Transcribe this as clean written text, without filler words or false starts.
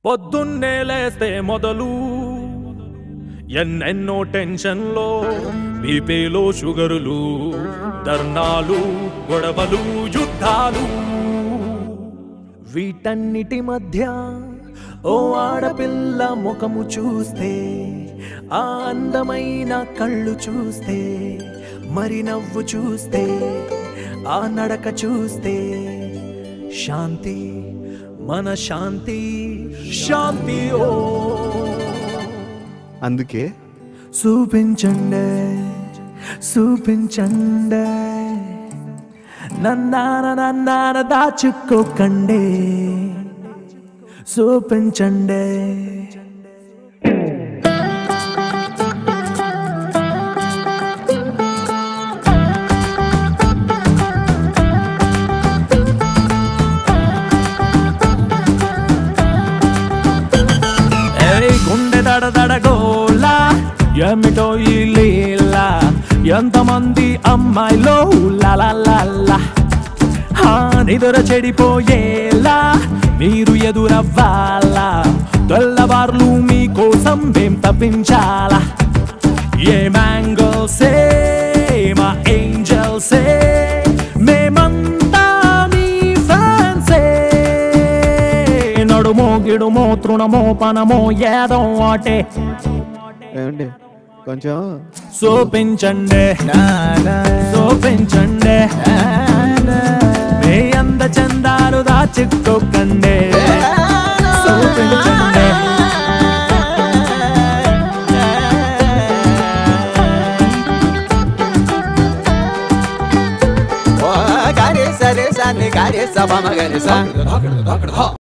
పొద్దున్నే లేస్తే మొదలు ఎన్నెన్నో టెన్షన్లో బీపీలో షుగరులు ధర్నాలు గొడవలు యుద్ధాలు వీటన్నిటి మధ్య ఓ ఆడపిల్ల ముఖము చూస్తే ఆ అందమైన కళ్ళు చూస్తే మరి నవ్వు చూస్తే ఆ నడక చూస్తే శాంతి మన శాంతి శాంతి ఓ అందుకే చూపించండి చూపించండి నన్నాన దాచుకోకండి చూపించండి గుండె దడదడగోలా ఏమిటో ఈ లీలా ఎంతమంది అమ్మాయిలో లాలా నిదుర చెడిపోయేలా మీరు ఎదురవ్వాలా తెల్లవార్లు మీకోసం మేం తప్పించాలా ఏ మ్యాంగల్సే మా ఏంజల్సే మేమంతా మీ ఫ్యాన్సే నడుమో గిడుమో తృణమో పనమో ఏదో ఆటే ఏమండి కొంచెం చూపించండి చూపించండి మీ అంద చందాలు దాచుకోకండి చూపించండి సరే సరే సరే సభ మగరి